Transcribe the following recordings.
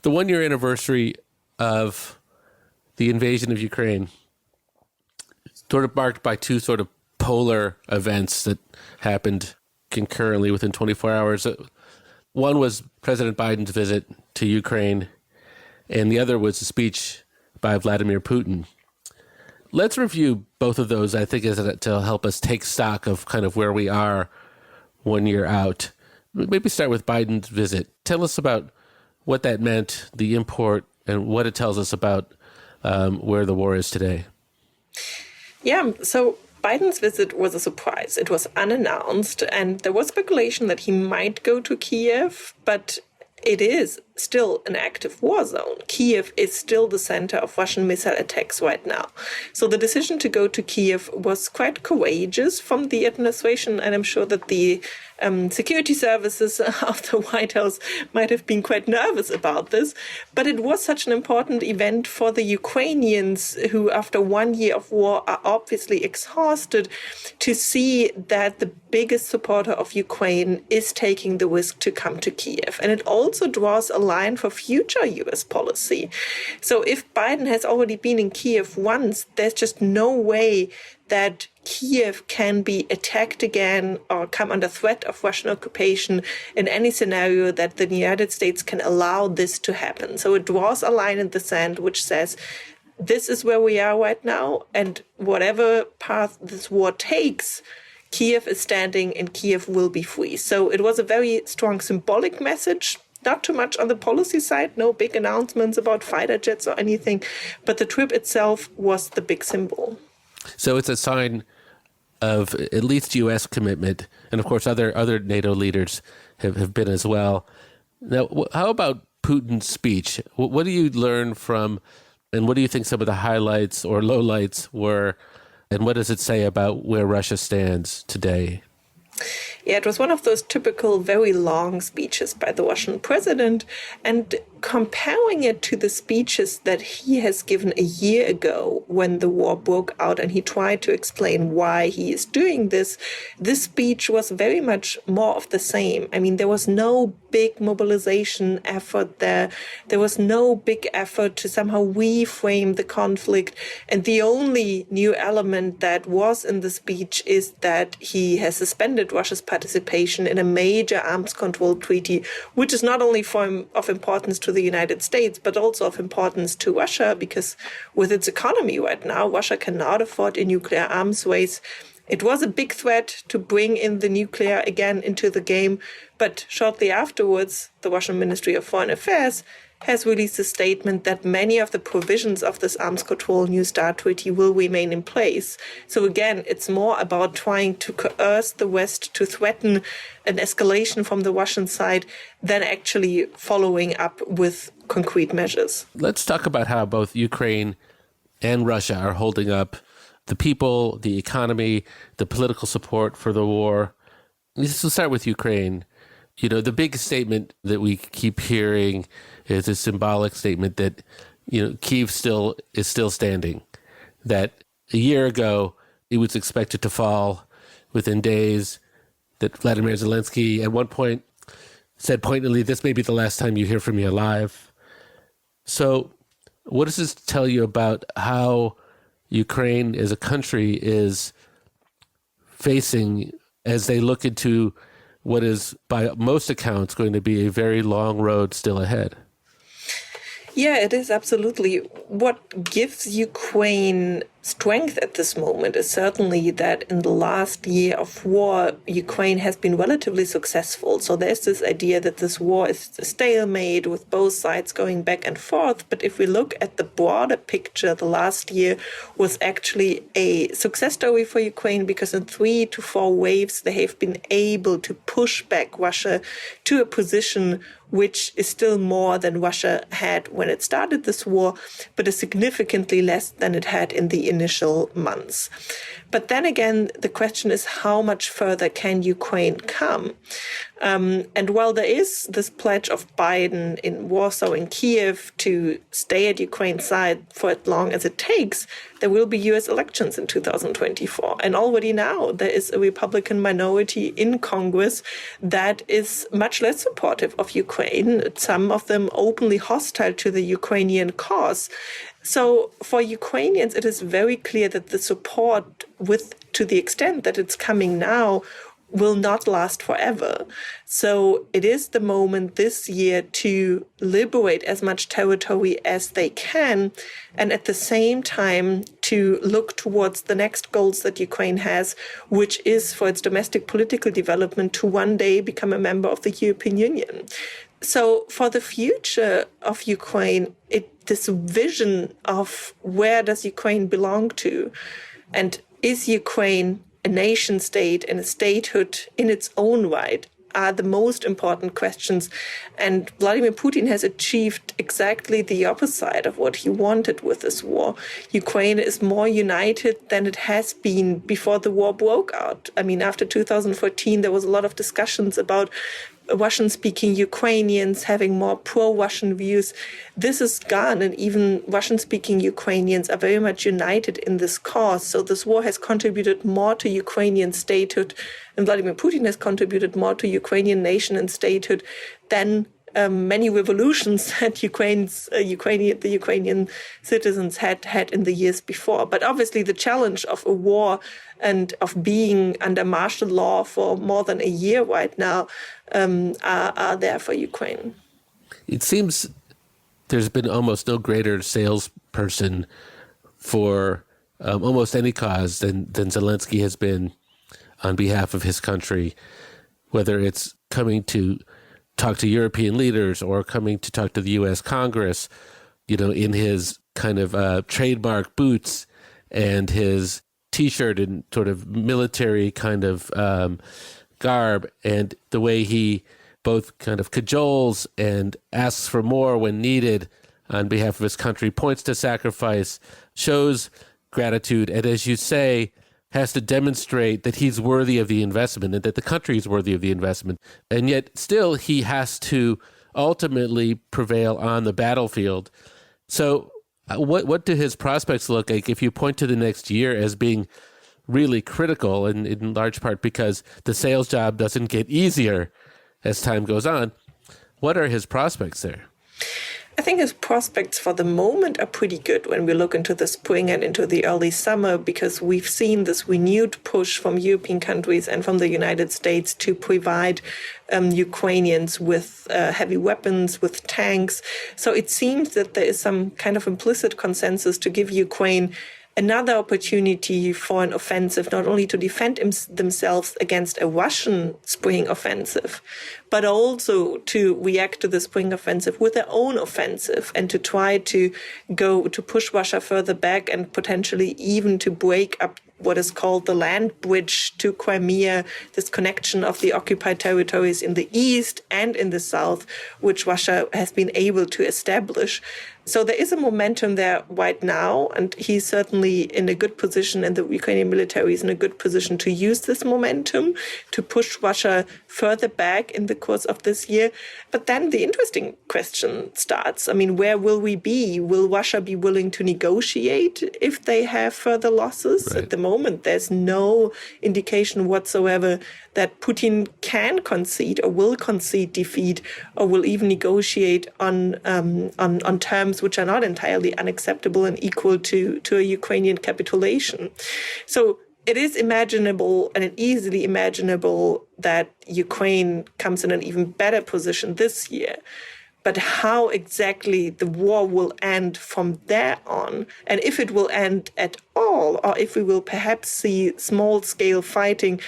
the 1-year anniversary of the invasion of Ukraine, sort of marked by two sort of polar events that happened concurrently within 24 hours. One was President Biden's visit to Ukraine, and the other was a speech by Vladimir Putin. Let's review both of those, I think, to help us take stock of kind of where we are 1 year out. Maybe start with Biden's visit. Tell us about what that meant, the import, and what it tells us about where the war is today. Yeah, so Biden's visit was a surprise. It was unannounced, and there was speculation that he might go to Kiev, but it is still an active war zone. Kiev is still the center of Russian missile attacks right now. So the decision to go to Kiev was quite courageous from the administration, and I'm sure that the security services of the White House might have been quite nervous about this. But it was such an important event for the Ukrainians who, after 1 year of war, are obviously exhausted, to see that the biggest supporter of Ukraine is taking the risk to come to Kiev. And it also draws a line for future US policy. So if Biden has already been in Kiev once, there's just no way that Kiev can be attacked again or come under threat of Russian occupation in any scenario that the United States can allow this to happen. So it draws a line in the sand which says, this is where we are right now, and whatever path this war takes, Kiev is standing and Kiev will be free. So it was a very strong symbolic message. Not too much on the policy side, no big announcements about fighter jets or anything, but the trip itself was the big symbol. So it's a sign of at least U.S. commitment, and of course other NATO leaders have been as well. Now, how about Putin's speech? What do you learn from, and what do you think some of the highlights or lowlights were, and what does it say about where Russia stands today? Yeah, it was one of those typical very long speeches by the Russian president, and comparing it to the speeches that he has given a year ago when the war broke out and he tried to explain why he is doing this, this speech was very much more of the same. I mean, there was no big mobilization effort there. There was no big effort to somehow reframe the conflict. And the only new element that was in the speech is that he has suspended Russia's participation in a major arms control treaty, which is not only of importance to the United States, but also of importance to Russia, because with its economy right now, Russia cannot afford a nuclear arms race. It was a big threat to bring in the nuclear again into the game, but shortly afterwards, the Russian Ministry of Foreign Affairs has released a statement that many of the provisions of this arms control New START treaty will remain in place. So again, it's more about trying to coerce the West to threaten an escalation from the Russian side than actually following up with concrete measures. Let's talk about how both Ukraine and Russia are holding up the people, the economy, the political support for the war. Let's start with Ukraine. You know, the big statement that we keep hearing is a symbolic statement that, Kyiv is still standing. That a year ago, it was expected to fall within days. That Vladimir Zelensky at one point said pointedly, "This may be the last time you hear from me alive." So what does this tell you about how Ukraine as a country is facing as they look into what is, by most accounts, going to be a very long road still ahead? Yeah, it is absolutely. What gives Ukraine strength at this moment is certainly that in the last year of war, Ukraine has been relatively successful. So there's this idea that this war is a stalemate with both sides going back and forth. But if we look at the broader picture, the last year was actually a success story for Ukraine, because in 3 to 4 waves, they have been able to push back Russia to a position which is still more than Russia had when it started this war, but is significantly less than it had in the initial months. But then again, the question is, how much further can Ukraine come? And while there is this pledge of Biden in Warsaw and Kiev to stay at Ukraine's side for as long as it takes, there will be US elections in 2024. And already now there is a Republican minority in Congress that is much less supportive of Ukraine, some of them openly hostile to the Ukrainian cause. So for Ukrainians, it is very clear that the support, to the extent that it's coming now, will not last forever. So it is the moment this year to liberate as much territory as they can, and at the same time to look towards the next goals that Ukraine has, which is for its domestic political development to one day become a member of the European Union. So for the future of Ukraine, this vision of where does Ukraine belong to, and is Ukraine a nation state and a statehood in its own right, are the most important questions. And Vladimir Putin has achieved exactly the opposite of what he wanted with this war. Ukraine is more united than it has been before the war broke out. I mean, after 2014, there was a lot of discussions about Russian-speaking Ukrainians having more pro-Russian views. This is gone, and even Russian-speaking Ukrainians are very much united in this cause. So this war has contributed more to Ukrainian statehood, and Vladimir Putin has contributed more to Ukrainian nation and statehood than many revolutions that the Ukrainian citizens had in the years before. But obviously the challenge of a war and of being under martial law for more than a year right now are there for Ukraine. It seems there's been almost no greater salesperson for almost any cause than Zelensky has been on behalf of his country, whether it's coming to talk to European leaders or coming to talk to the U.S. Congress, in his kind of trademark boots and his T-shirt and sort of military kind of garb, and the way he both kind of cajoles and asks for more when needed on behalf of his country, points to sacrifice, shows gratitude, and as you say, has to demonstrate that he's worthy of the investment and that the country is worthy of the investment. And yet still he has to ultimately prevail on the battlefield. So what do his prospects look like if you point to the next year as being really critical, and in large part because the sales job doesn't get easier as time goes on? What are his prospects there? I think his prospects for the moment are pretty good when we look into the spring and into the early summer, because we've seen this renewed push from European countries and from the United States to provide Ukrainians with heavy weapons, with tanks. So it seems that there is some kind of implicit consensus to give Ukraine another opportunity for an offensive, not only to defend themselves against a Russian spring offensive, but also to react to the spring offensive with their own offensive and to try to push Russia further back and potentially even to break up what is called the land bridge to Crimea, this connection of the occupied territories in the east and in the south, which Russia has been able to establish. So there is a momentum there right now, and he's certainly in a good position, and the Ukrainian military is in a good position to use this momentum to push Russia further back in the course of this year. But then the interesting question starts. I mean, where will we be? Will Russia be willing to negotiate if they have further losses? Right. At the moment, there's no indication whatsoever that Putin can concede or will concede defeat or will even negotiate on terms which are not entirely unacceptable and equal to a Ukrainian capitulation. So it is imaginable and easily imaginable that Ukraine comes in an even better position this year. But how exactly the war will end from there on, and if it will end at all, or if we will perhaps see small-scale fighting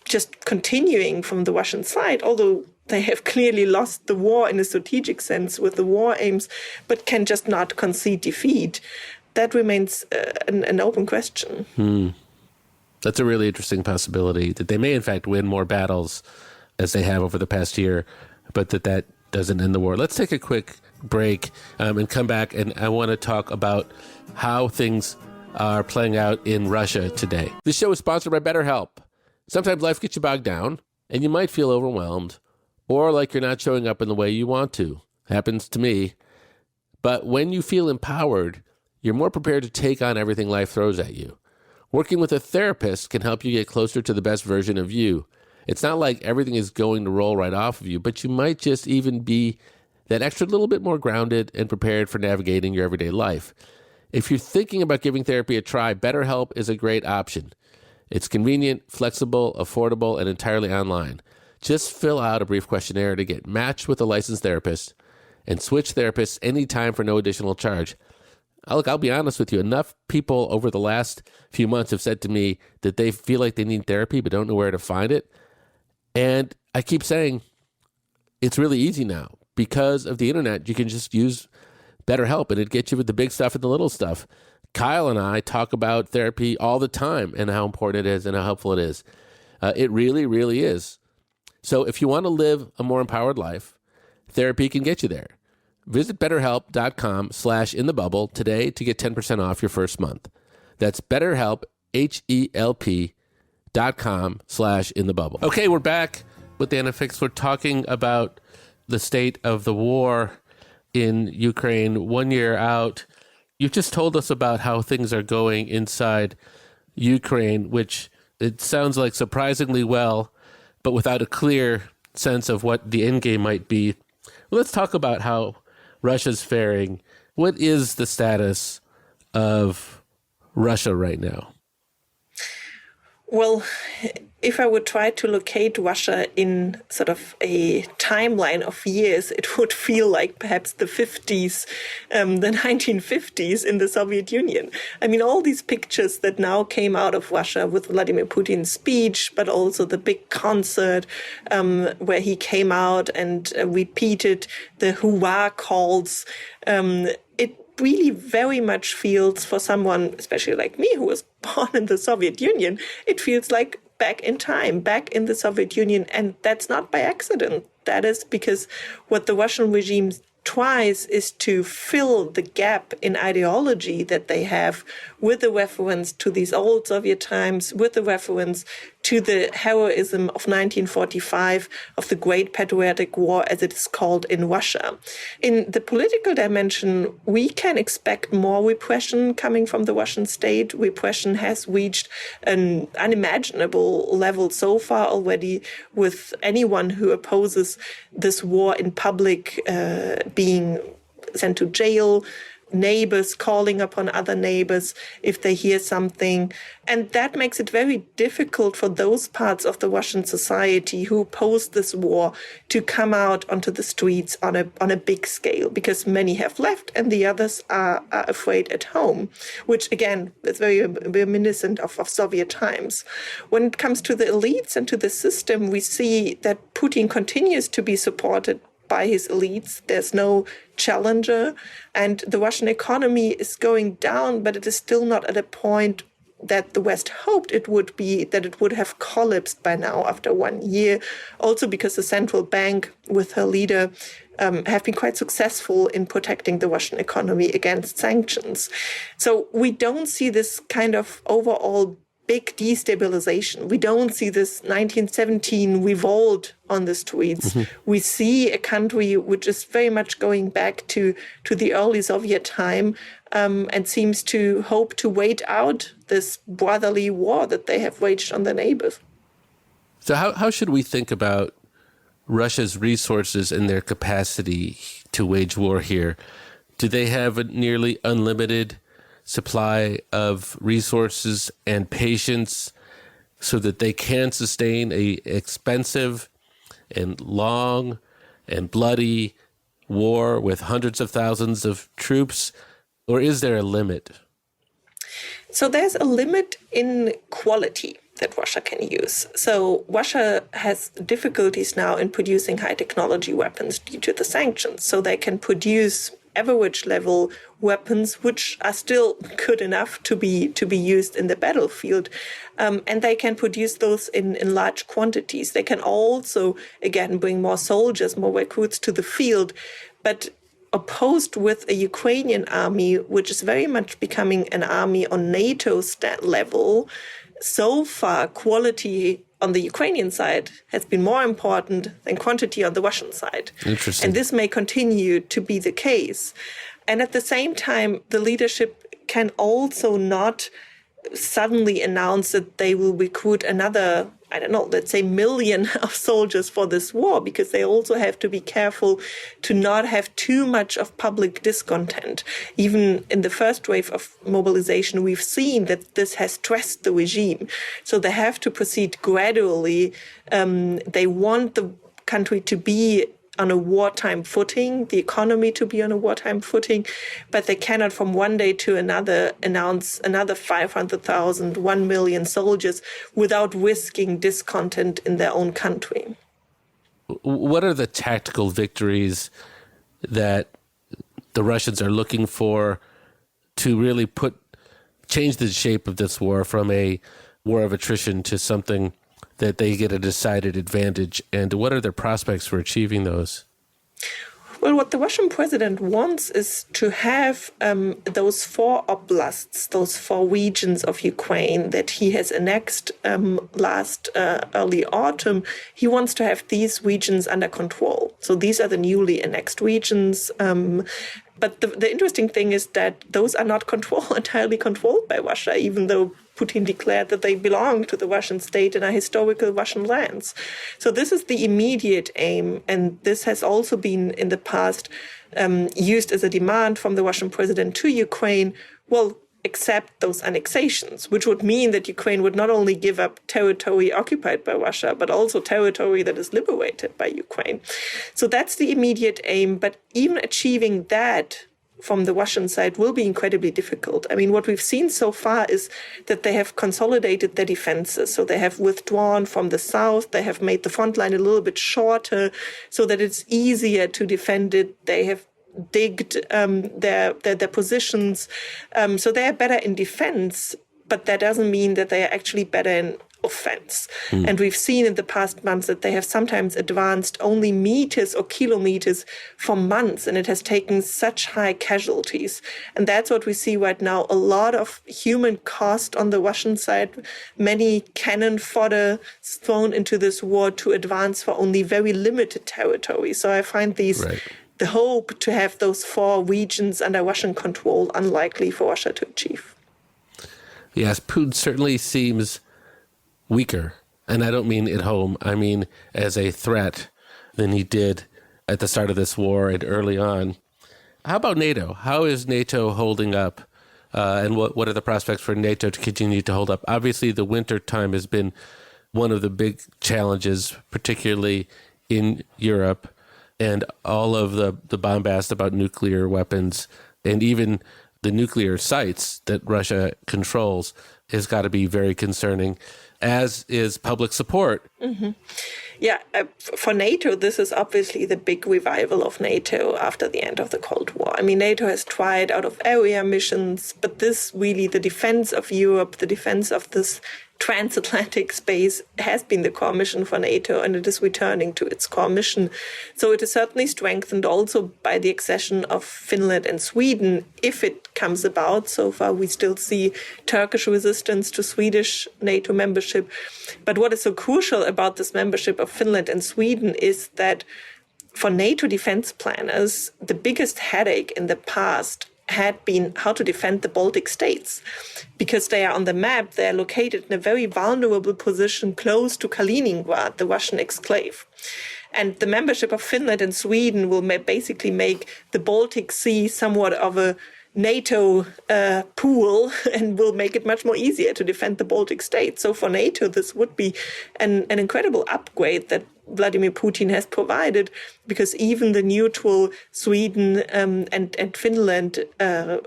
just continuing from the Russian side, although they have clearly lost the war in a strategic sense with the war aims, but can just not concede defeat, that remains an open question. That's a really interesting possibility, that they may in fact win more battles as they have over the past year, but that doesn't end the war. Let's take a quick break and come back, and I want to talk about how things are playing out in Russia today. This show is sponsored by BetterHelp. Sometimes life gets you bogged down, and you might feel overwhelmed or like you're not showing up in the way you want to. Happens to me. But when you feel empowered, you're more prepared to take on everything life throws at you. Working with a therapist can help you get closer to the best version of you. It's not like everything is going to roll right off of you, but you might just even be that extra little bit more grounded and prepared for navigating your everyday life. If you're thinking about giving therapy a try, BetterHelp is a great option. It's convenient, flexible, affordable, and entirely online. Just fill out a brief questionnaire to get matched with a licensed therapist and switch therapists anytime for no additional charge. Look, I'll be honest with you. Enough people over the last few months have said to me that they feel like they need therapy but don't know where to find it. And I keep saying it's really easy now. Because of the internet, you can just use BetterHelp and it gets you with the big stuff and the little stuff. Kyle and I talk about therapy all the time and how important it is and how helpful it is. It really, really is. So if you want to live a more empowered life, therapy can get you there. Visit BetterHelp.com/inthebubble today to get 10% off your first month. That's BetterHelp, HELP.com/inthebubble. Okay, we're back with the Anafix. We're talking about the state of the war in Ukraine 1 year out. You've just told us about how things are going inside Ukraine, which it sounds like surprisingly well, but without a clear sense of what the end game might be. Well, let's talk about how Russia's faring. What is the status of Russia right now? Well, if I would try to locate Russia in sort of a timeline of years, it would feel like perhaps the 50s, the 1950s in the Soviet Union. I mean, all these pictures that now came out of Russia with Vladimir Putin's speech, but also the big concert where he came out and repeated the hurrah calls. It really very much feels, for someone, especially like me, who was born in the Soviet Union, it feels like back in time, back in the Soviet Union. And that's not by accident. That is because what the Russian regime tries is to fill the gap in ideology that they have with the reference to these old Soviet times, with the reference to the heroism of 1945, of the Great Patriotic War, as it is called in Russia. In the political dimension, we can expect more repression coming from the Russian state. Repression has reached an unimaginable level so far already, with anyone who opposes this war in public being sent to jail, neighbors calling upon other neighbors if they hear something. And that makes it very difficult for those parts of the Russian society who oppose this war to come out onto the streets on a big scale, because many have left and the others are afraid at home, which again is very reminiscent of Soviet times. When it comes to the elites and to the system, we see that Putin continues to be supported by his elites. There's no challenger, and the Russian economy is going down, but it is still not at a point that the West hoped it would be, that it would have collapsed by now after 1 year. Also because the central bank with her leader have been quite successful in protecting the Russian economy against sanctions. So we don't see this kind of overall big destabilization. We don't see this 1917 revolt on the streets. Mm-hmm. We see a country which is very much going back to the early Soviet time and seems to hope to wait out this brotherly war that they have waged on their neighbors. So how should we think about Russia's resources and their capacity to wage war here? Do they have a nearly unlimited supply of resources and patience so that they can sustain a expensive and long and bloody war with hundreds of thousands of troops? Or is there a limit? So there's a limit in quality that Russia can use. So Russia has difficulties now in producing high technology weapons due to the sanctions. So they can produce average level weapons, which are still good enough to be used in the battlefield. And they can produce those in large quantities. They can also, again, bring more soldiers, more recruits to the field. But opposed with a Ukrainian army, which is very much becoming an army on NATO level, so far quality on the Ukrainian side has been more important than quantity on the Russian side. Interesting. And this may continue to be the case. And at the same time, the leadership can also not suddenly announce that they will recruit another, I don't know, let's say million of soldiers for this war, because they also have to be careful to not have too much of public discontent. Even in the first wave of mobilization, we've seen that this has stressed the regime. So they have to proceed gradually. They want the country to be on a wartime footing, the economy to be on a wartime footing, but they cannot from one day to another announce another 500,000, 1 million soldiers without risking discontent in their own country. What are the tactical victories that the Russians are looking for to really change the shape of this war from a war of attrition to something that they get a decided advantage? And what are their prospects for achieving those? Well, what the Russian president wants is to have those 4 oblasts, those 4 regions of Ukraine that he has annexed last early autumn. He wants to have these regions under control. So these are the newly annexed regions. But the interesting thing is that those are not entirely controlled by Russia, even though Putin declared that they belong to the Russian state and are historical Russian lands. So this is the immediate aim, and this has also been in the past used as a demand from the Russian president to Ukraine. Well, accept those annexations, which would mean that Ukraine would not only give up territory occupied by Russia, but also territory that is liberated by Ukraine. So that's the immediate aim. But even achieving that from the Russian side will be incredibly difficult. I mean, what we've seen so far is that they have consolidated their defenses. So they have withdrawn from the south. They have made the front line a little bit shorter so that it's easier to defend it. They have digged their positions. So they are better in defense, but that doesn't mean that they are actually better in offense. And we've seen in the past months that they have sometimes advanced only meters or kilometers for months, and it has taken such high casualties. And that's what we see right now, a lot of human cost on the Russian side, many cannon fodder thrown into this war to advance for only very limited territory. So I find the hope to have those 4 regions under Russian control unlikely for Russia to achieve. Yes, Putin certainly seems weaker, and I don't mean at home. I mean as a threat than he did at the start of this war and early on. How about NATO? How is NATO holding up, and what are the prospects for NATO to continue to hold up? Obviously, the winter time has been one of the big challenges, particularly in Europe, and all of the bombast about nuclear weapons and even the nuclear sites that Russia controls has got to be very concerning, as is public support. Mm-hmm. Yeah, for NATO, this is obviously the big revival of NATO after the end of the Cold War. I mean, NATO has tried out of area missions, but this really, the defense of Europe, the defense of this transatlantic space has been the core mission for NATO, and it is returning to its core mission. So it is certainly strengthened also by the accession of Finland and Sweden, if it comes about. So far, we still see Turkish resistance to Swedish NATO membership. But what is so crucial about this membership of Finland and Sweden is that for NATO defense planners, the biggest headache in the past had been how to defend the Baltic states, because they are on the map, they are located in a very vulnerable position close to Kaliningrad, the Russian exclave. And the membership of Finland and Sweden will basically make the Baltic Sea somewhat of a NATO pool and will make it much more easier to defend the Baltic states. So for NATO, this would be an incredible upgrade that Vladimir Putin has provided, because even the neutral Sweden and Finland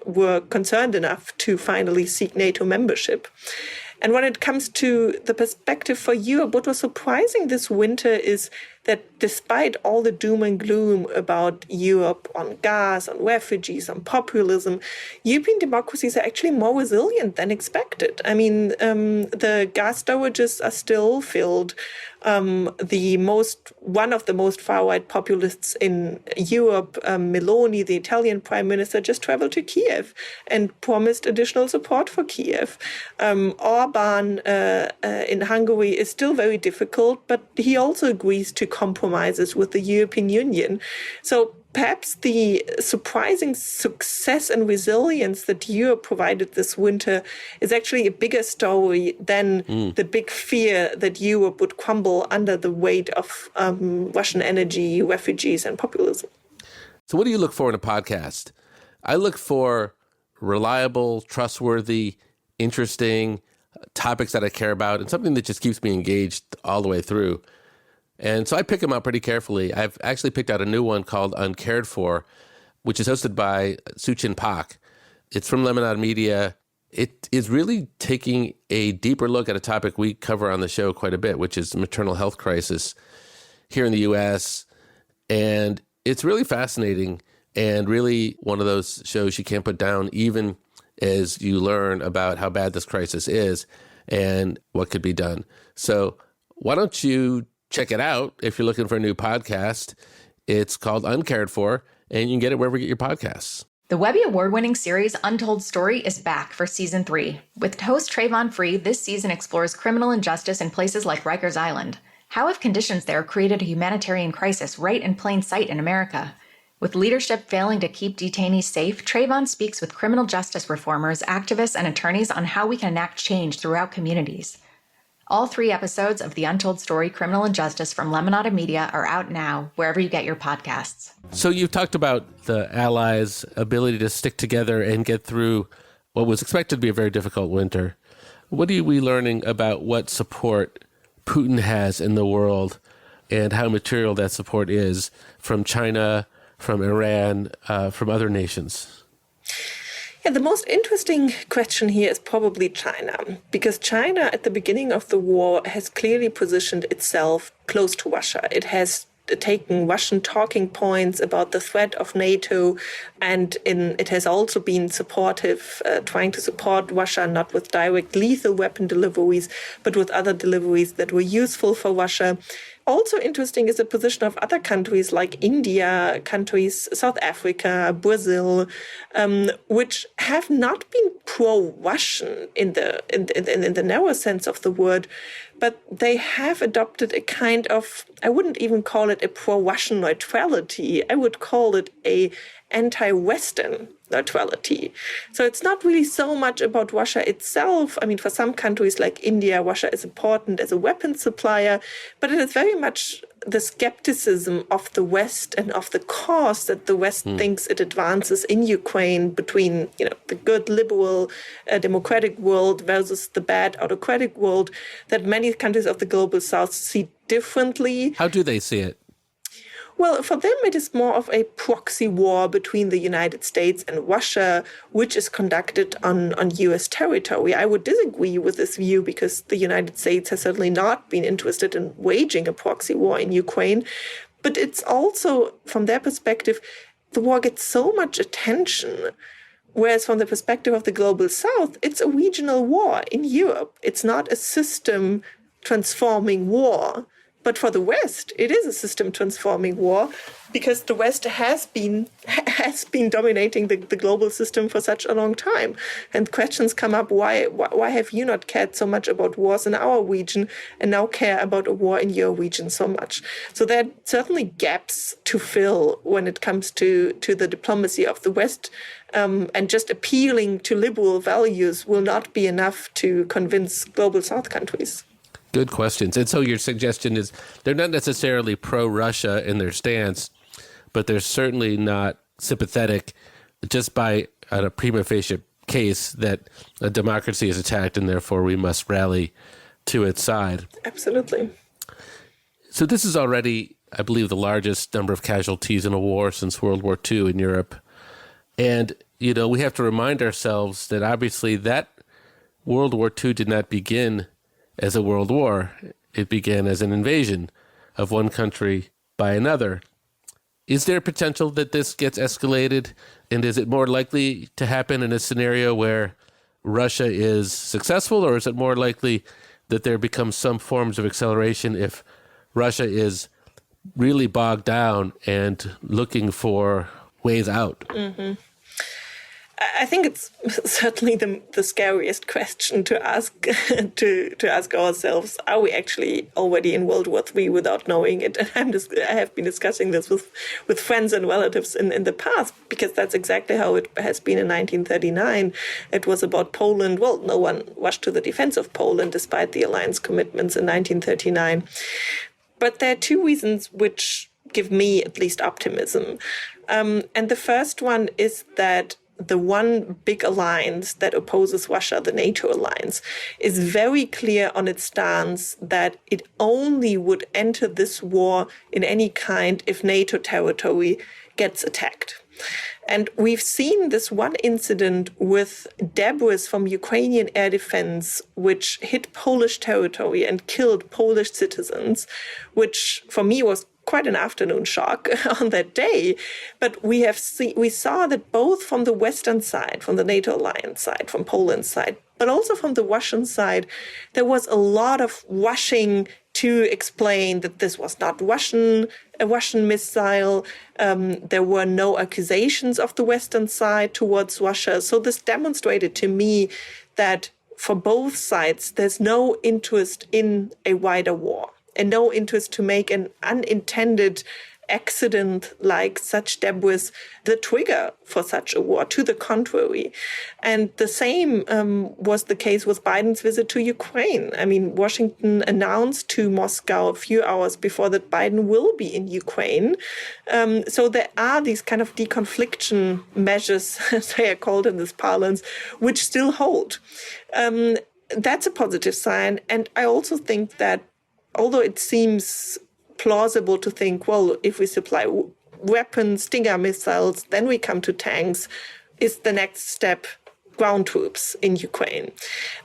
were concerned enough to finally seek NATO membership. And when it comes to the perspective for Europe, what was surprising this winter is that despite all the doom and gloom about Europe on gas, on refugees, on populism, European democracies are actually more resilient than expected. I mean, the gas storages are still filled. One of the most far-right populists in Europe, Meloni, the Italian prime minister, just traveled to Kiev and promised additional support for Kiev. Orban in Hungary is still very difficult, but he also agrees to compromises with the European Union. So perhaps the surprising success and resilience that Europe provided this winter is actually a bigger story than the big fear that Europe would crumble under the weight of Russian energy, refugees, and populism. So what do you look for in a podcast? I look for reliable, trustworthy, interesting topics that I care about, and something that just keeps me engaged all the way through. And so I pick them out pretty carefully. I've actually picked out a new one called Uncared For, which is hosted by Suchin Pak. It's from Lemonade Media. It is really taking a deeper look at a topic we cover on the show quite a bit, which is the maternal health crisis here in the U.S. And it's really fascinating and really one of those shows you can't put down, even as you learn about how bad this crisis is and what could be done. So why don't you check it out if you're looking for a new podcast? It's called Uncared For, and you can get it wherever you get your podcasts. The Webby Award-winning series Untold Story is back for Season 3. With host Trayvon Free, this season explores criminal injustice in places like Rikers Island. How have conditions there created a humanitarian crisis right in plain sight in America? With leadership failing to keep detainees safe, Trayvon speaks with criminal justice reformers, activists, and attorneys on how we can enact change throughout communities. All 3 episodes of The Untold Story, Criminal Injustice from Lemonade Media are out now, wherever you get your podcasts. So you've talked about the Allies' ability to stick together and get through what was expected to be a very difficult winter. What are we learning about what support Putin has in the world and how material that support is from China, from Iran, from other nations? Yeah, the most interesting question here is probably China, because China at the beginning of the war has clearly positioned itself close to Russia. It has taken Russian talking points about the threat of NATO, and it has also been supportive, trying to support Russia, not with direct lethal weapon deliveries, but with other deliveries that were useful for Russia. Also interesting is the position of other countries like India, countries, South Africa, Brazil, which have not been pro-Russian in the narrow sense of the word, but they have adopted a kind of, I wouldn't even call it a pro-Russian neutrality. I would call it a anti-Western neutrality. So it's not really so much about Russia itself. I mean, for some countries like India, Russia is important as a weapons supplier, but it is very much the skepticism of the West and of the cause that the West thinks it advances in Ukraine between, the good liberal democratic world versus the bad autocratic world that many countries of the global South see differently. How do they see it? Well, for them, it is more of a proxy war between the United States and Russia, which is conducted on U.S. territory. I would disagree with this view because the United States has certainly not been interested in waging a proxy war in Ukraine. But it's also, from their perspective, the war gets so much attention. Whereas from the perspective of the global South, it's a regional war in Europe. It's not a system transforming war. But for the West, it is a system-transforming war because the West has been dominating the global system for such a long time. And questions come up, why have you not cared so much about wars in our region and now care about a war in your region so much? So there are certainly gaps to fill when it comes to the diplomacy of the West. And just appealing to liberal values will not be enough to convince global South countries. Good questions. And so your suggestion is they're not necessarily pro-Russia in their stance, but they're certainly not sympathetic just by a prima facie case that a democracy is attacked and therefore we must rally to its side. Absolutely. So this is already, I believe, the largest number of casualties in a war since World War II in Europe. And, we have to remind ourselves that obviously that World War II did not begin as a world war. It began as an invasion of one country by another. Is there potential that this gets escalated? And is it more likely to happen in a scenario where Russia is successful, or is it more likely that there becomes some forms of acceleration if Russia is really bogged down and looking for ways out? Mm-hmm. I think it's certainly the scariest question to ask to ask ourselves: are we actually already in World War III without knowing it? And I have been discussing this with friends and relatives in the past, because that's exactly how it has been in 1939. It was about Poland. Well, no one rushed to the defense of Poland despite the alliance commitments in 1939. But there are two reasons which give me at least optimism. And the first one is that the one big alliance that opposes Russia, the NATO alliance, is very clear on its stance that it only would enter this war in any kind if NATO territory gets attacked. And we've seen this one incident with debris from Ukrainian air defense, which hit Polish territory and killed Polish citizens, which for me was quite an afternoon shock on that day. But we saw that both from the Western side, from the NATO alliance side, from Poland's side, but also from the Russian side, there was a lot of rushing to explain that this was not a Russian missile. There were no accusations of the Western side towards Russia. So this demonstrated to me that for both sides, there's no interest in a wider war, and no interest to make an unintended accident like such debris the trigger for such a war. To the contrary. And the same was the case with Biden's visit to Ukraine. I mean, Washington announced to Moscow a few hours before that Biden will be in Ukraine. So there are these kind of deconfliction measures, as they are called in this parlance, which still hold. That's a positive sign. And I also think that although it seems plausible to think, well, if we supply weapons, Stinger missiles, then we come to tanks, is the next step ground troops in Ukraine.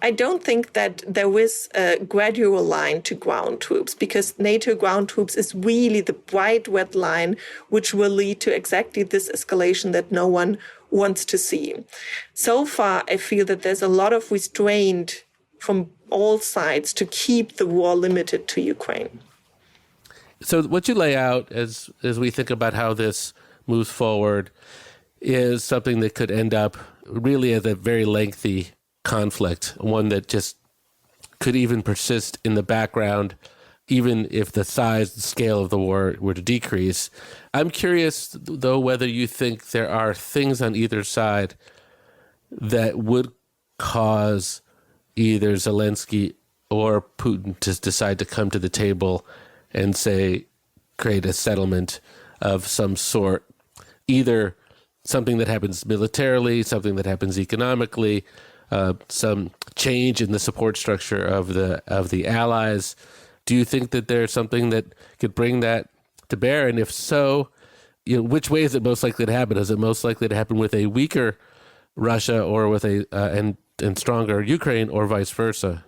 I don't think that there is a gradual line to ground troops, because NATO ground troops is really the bright red line which will lead to exactly this escalation that no one wants to see. So far, I feel that there's a lot of restraint from all sides to keep the war limited to Ukraine. So what you lay out as we think about how this moves forward is something that could end up really as a very lengthy conflict, one that just could even persist in the background, even if the size and scale of the war were to decrease. I'm curious, though, whether you think there are things on either side that would cause either Zelensky or Putin to decide to come to the table and say, create a settlement of some sort, either something that happens militarily, something that happens economically, some change in the support structure of the allies. Do you think that there's something that could bring that to bear? And if so, which way is it most likely to happen? Is it most likely to happen with a weaker Russia or with and stronger Ukraine, or vice versa?